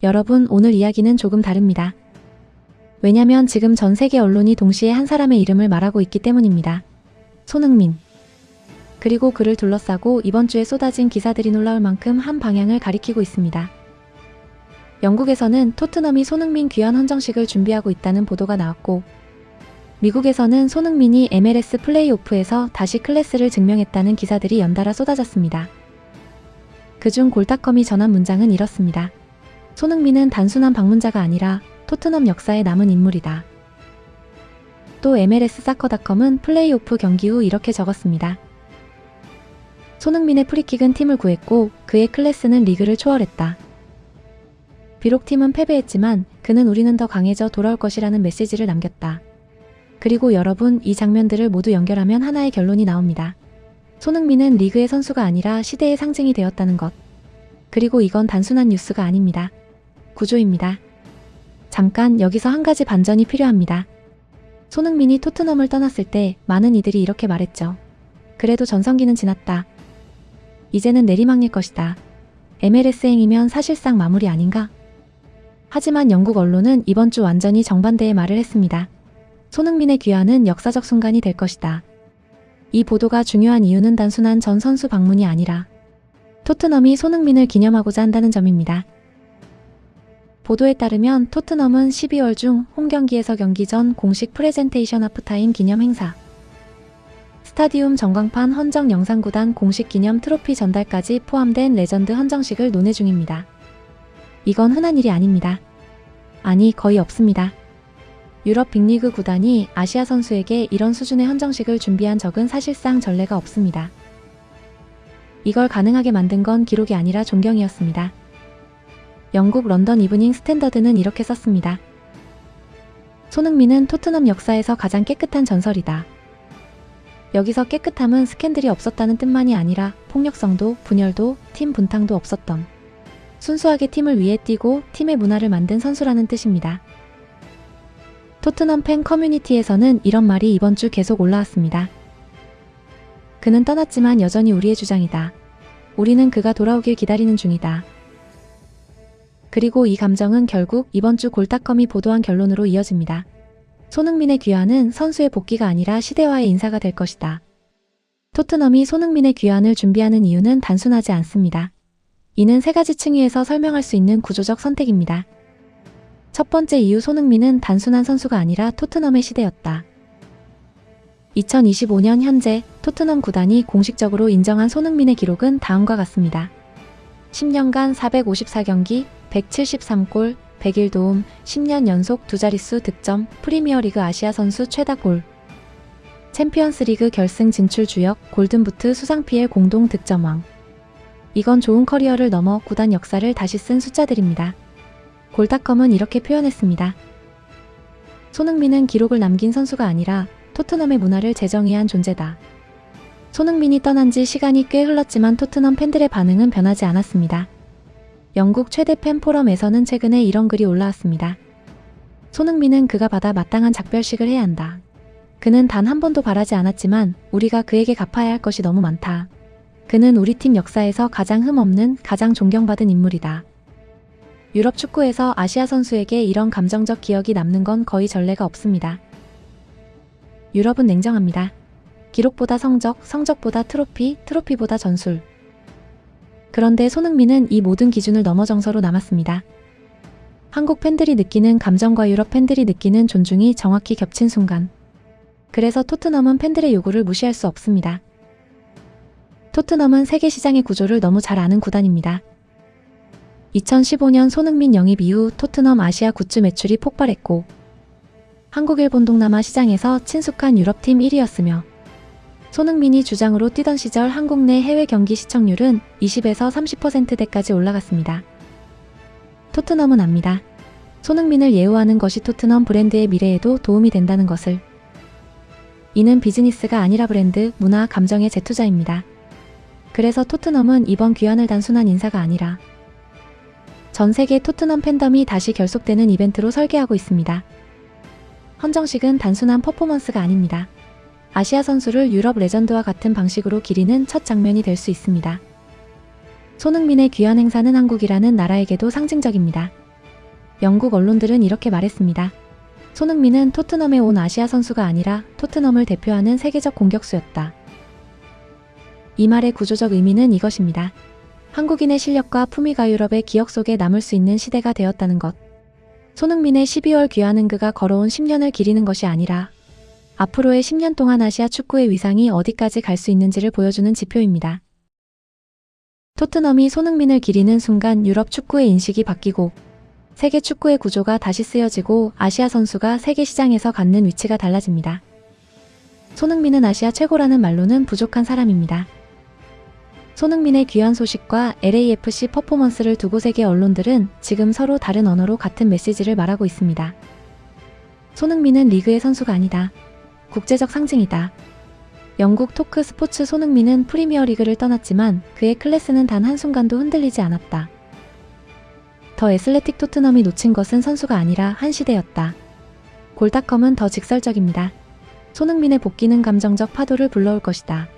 여러분, 오늘 이야기는 조금 다릅니다. 왜냐면 지금 전 세계 언론이 동시에 한 사람의 이름을 말하고 있기 때문입니다. 손흥민. 그리고 그를 둘러싸고 이번 주에 쏟아진 기사들이 놀라울 만큼 한 방향을 가리키고 있습니다. 영국에서는 토트넘이 손흥민 귀환 헌정식을 준비하고 있다는 보도가 나왔고, 미국에서는 손흥민이 MLS 플레이오프에서 다시 클래스를 증명했다는 기사들이 연달아 쏟아졌습니다. 그중 골닷컴이 전한 문장은 이렇습니다. 손흥민은 단순한 방문자가 아니라 토트넘 역사에 남은 인물이다. 또 MLS 사커닷컴은 플레이오프 경기 후 이렇게 적었습니다. 손흥민의 프리킥은 팀을 구했고 그의 클래스는 리그를 초월했다. 비록 팀은 패배했지만 그는 우리는 더 강해져 돌아올 것이라는 메시지를 남겼다. 그리고 여러분, 이 장면들을 모두 연결하면 하나의 결론이 나옵니다. 손흥민은 리그의 선수가 아니라 시대의 상징이 되었다는 것. 그리고 이건 단순한 뉴스가 아닙니다. 구조입니다. 잠깐 여기서 한 가지 반전이 필요합니다. 손흥민이 토트넘을 떠났을 때 많은 이들이 이렇게 말했죠. 그래도 전성기는 지났다. 이제는 내리막일 것이다. MLS행이면 사실상 마무리 아닌가? 하지만 영국 언론은 이번 주 완전히 정반대의 말을 했습니다. 손흥민의 귀환은 역사적 순간이 될 것이다. 이 보도가 중요한 이유는 단순한 전 선수 방문이 아니라 토트넘이 손흥민을 기념하고자 한다는 점입니다. 보도에 따르면 토트넘은 12월 중 홈경기에서 경기 전 공식 프레젠테이션 하프타임 기념 행사, 스타디움 전광판 헌정 영상구단 공식 기념 트로피 전달까지 포함된 레전드 헌정식을 논의 중입니다. 이건 흔한 일이 아닙니다. 아니, 거의 없습니다. 유럽 빅리그 구단이 아시아 선수에게 이런 수준의 헌정식을 준비한 적은 사실상 전례가 없습니다. 이걸 가능하게 만든 건 기록이 아니라 존경이었습니다. 영국 런던 이브닝 스탠더드는 이렇게 썼습니다. 손흥민은 토트넘 역사에서 가장 깨끗한 전설이다. 여기서 깨끗함은 스캔들이 없었다는 뜻만이 아니라 폭력성도, 분열도, 팀 분탕도 없었던, 순수하게 팀을 위해 뛰고 팀의 문화를 만든 선수라는 뜻입니다. 토트넘 팬 커뮤니티에서는 이런 말이 이번 주 계속 올라왔습니다. 그는 떠났지만 여전히 우리의 주장이다. 우리는 그가 돌아오길 기다리는 중이다. 그리고 이 감정은 결국 이번 주 골닷컴이 보도한 결론으로 이어집니다. 손흥민의 귀환은 선수의 복귀가 아니라 시대와의 인사가 될 것이다. 토트넘이 손흥민의 귀환을 준비하는 이유는 단순하지 않습니다. 이는 세 가지 층위에서 설명할 수 있는 구조적 선택입니다. 첫 번째 이유, 손흥민은 단순한 선수가 아니라 토트넘의 시대였다. 2025년 현재 토트넘 구단이 공식적으로 인정한 손흥민의 기록은 다음과 같습니다. 10년간 454경기, 173골, 101도움, 10년 연속 두 자릿수 득점, 프리미어리그 아시아 선수 최다 골, 챔피언스리그 결승 진출 주역, 골든부트 수상 PL 공동 득점왕. 이건 좋은 커리어를 넘어 구단 역사를 다시 쓴 숫자들입니다. 골닷컴은 이렇게 표현했습니다. 손흥민은 기록을 남긴 선수가 아니라 토트넘의 문화를 재정의한 존재다. 손흥민이 떠난 지 시간이 꽤 흘렀지만 토트넘 팬들의 반응은 변하지 않았습니다. 영국 최대 팬 포럼에서는 최근에 이런 글이 올라왔습니다. 손흥민은 그가 받아 마땅한 작별식을 해야 한다. 그는 단 한 번도 바라지 않았지만 우리가 그에게 갚아야 할 것이 너무 많다. 그는 우리 팀 역사에서 가장 흠없는, 가장 존경받은 인물이다. 유럽 축구에서 아시아 선수에게 이런 감정적 기억이 남는 건 거의 전례가 없습니다. 유럽은 냉정합니다. 기록보다 성적, 성적보다 트로피, 트로피보다 전술. 그런데 손흥민은 이 모든 기준을 넘어 정서로 남았습니다. 한국 팬들이 느끼는 감정과 유럽 팬들이 느끼는 존중이 정확히 겹친 순간. 그래서 토트넘은 팬들의 요구를 무시할 수 없습니다. 토트넘은 세계 시장의 구조를 너무 잘 아는 구단입니다. 2015년 손흥민 영입 이후 토트넘 아시아 굿즈 매출이 폭발했고 한국, 일본, 동남아 시장에서 친숙한 유럽팀 1위였으며 손흥민이 주장으로 뛰던 시절 한국 내 해외 경기 시청률은 20에서 30%대까지 올라갔습니다. 토트넘은 압니다. 손흥민을 예우하는 것이 토트넘 브랜드의 미래에도 도움이 된다는 것을. 이는 비즈니스가 아니라 브랜드, 문화, 감정의 재투자입니다. 그래서 토트넘은 이번 귀환을 단순한 인사가 아니라 전 세계 토트넘 팬덤이 다시 결속되는 이벤트로 설계하고 있습니다. 헌정식은 단순한 퍼포먼스가 아닙니다. 아시아 선수를 유럽 레전드와 같은 방식으로 기리는 첫 장면이 될 수 있습니다. 손흥민의 귀환 행사는 한국이라는 나라에게도 상징적입니다. 영국 언론들은 이렇게 말했습니다. 손흥민은 토트넘에 온 아시아 선수가 아니라 토트넘을 대표하는 세계적 공격수였다. 이 말의 구조적 의미는 이것입니다. 한국인의 실력과 품위가 유럽의 기억 속에 남을 수 있는 시대가 되었다는 것. 손흥민의 12월 귀환은 그가 걸어온 10년을 기리는 것이 아니라 앞으로의 10년 동안 아시아 축구의 위상이 어디까지 갈 수 있는지를 보여주는 지표입니다. 토트넘이 손흥민을 기리는 순간 유럽 축구의 인식이 바뀌고 세계 축구의 구조가 다시 쓰여지고 아시아 선수가 세계 시장에서 갖는 위치가 달라집니다. 손흥민은 아시아 최고라는 말로는 부족한 사람입니다. 손흥민의 귀환 소식과 LAFC 퍼포먼스를 두고 세계 언론들은 지금 서로 다른 언어로 같은 메시지를 말하고 있습니다. 손흥민은 리그의 선수가 아니다. 국제적 상징이다. 영국 토크 스포츠 손흥민은 프리미어리그를 떠났지만 그의 클래스는 단 한순간도 흔들리지 않았다. 더 애슬레틱 토트넘이 놓친 것은 선수가 아니라 한 시대였다. 골닷컴은 더 직설적입니다. 손흥민의 복귀는 감정적 파도를 불러올 것이다.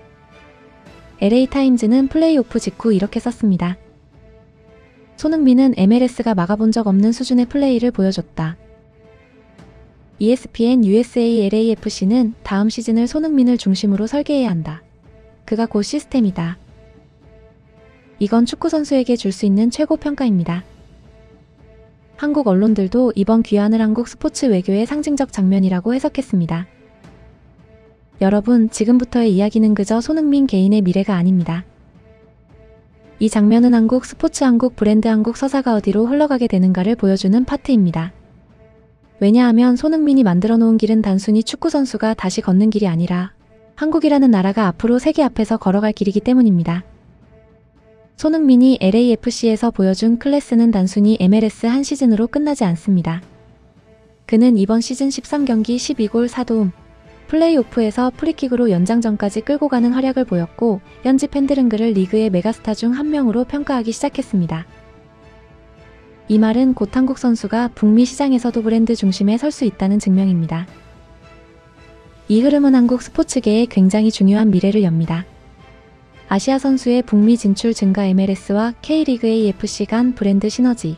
LA타임즈는 플레이오프 직후 이렇게 썼습니다. 손흥민은 MLS가 막아본 적 없는 수준의 플레이를 보여줬다. ESPN USA LAFC는 다음 시즌을 손흥민을 중심으로 설계해야 한다. 그가 곧 시스템이다. 이건 축구 선수에게 줄 수 있는 최고 평가입니다. 한국 언론들도 이번 귀환을 한국 스포츠 외교의 상징적 장면이라고 해석했습니다. 여러분, 지금부터의 이야기는 그저 손흥민 개인의 미래가 아닙니다. 이 장면은 한국 스포츠, 한국 브랜드, 한국 서사가 어디로 흘러가게 되는가를 보여주는 파트입니다. 왜냐하면 손흥민이 만들어 놓은 길은 단순히 축구 선수가 다시 걷는 길이 아니라 한국이라는 나라가 앞으로 세계 앞에서 걸어갈 길이기 때문입니다. 손흥민이 LAFC에서 보여준 클래스는 단순히 MLS 한 시즌으로 끝나지 않습니다. 그는 이번 시즌 13경기 12골 4도움, 플레이오프에서 프리킥으로 연장전까지 끌고 가는 활약을 보였고 현지 팬들은 그를 리그의 메가스타 중 한 명으로 평가하기 시작했습니다. 이 말은 곧 한국 선수가 북미 시장에서도 브랜드 중심에 설 수 있다는 증명입니다. 이 흐름은 한국 스포츠계에 굉장히 중요한 미래를 엽니다. 아시아 선수의 북미 진출 증가, MLS와 K리그 AFC 간 브랜드 시너지,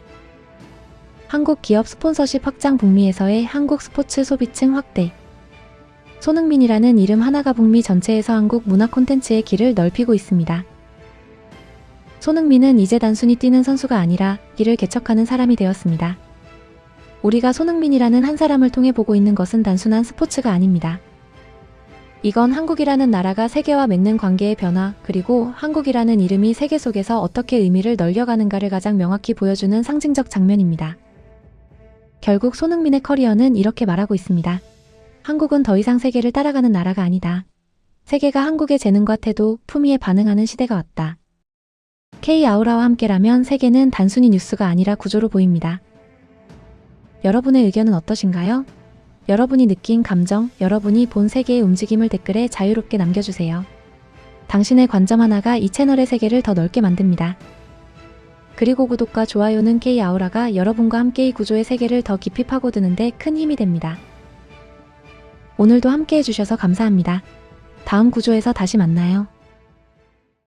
한국 기업 스폰서십 확장, 북미에서의 한국 스포츠 소비층 확대. 손흥민이라는 이름 하나가 북미 전체에서 한국 문화 콘텐츠의 길을 넓히고 있습니다. 손흥민은 이제 단순히 뛰는 선수가 아니라 길을 개척하는 사람이 되었습니다. 우리가 손흥민이라는 한 사람을 통해 보고 있는 것은 단순한 스포츠가 아닙니다. 이건 한국이라는 나라가 세계와 맺는 관계의 변화, 그리고 한국이라는 이름이 세계 속에서 어떻게 의미를 넓혀가는가를 가장 명확히 보여주는 상징적 장면입니다. 결국 손흥민의 커리어는 이렇게 말하고 있습니다. 한국은 더 이상 세계를 따라가는 나라가 아니다. 세계가 한국의 재능과 태도, 품위에 반응하는 시대가 왔다. K 아우라와 함께라면 세계는 단순히 뉴스가 아니라 구조로 보입니다. 여러분의 의견은 어떠신가요? 여러분이 느낀 감정, 여러분이 본 세계의 움직임을 댓글에 자유롭게 남겨주세요. 당신의 관점 하나가 이 채널의 세계를 더 넓게 만듭니다. 그리고 구독과 좋아요는 K 아우라가 여러분과 함께 이 구조의 세계를 더 깊이 파고드는데 큰 힘이 됩니다. 오늘도 함께 해주셔서 감사합니다. 다음 구조에서 다시 만나요.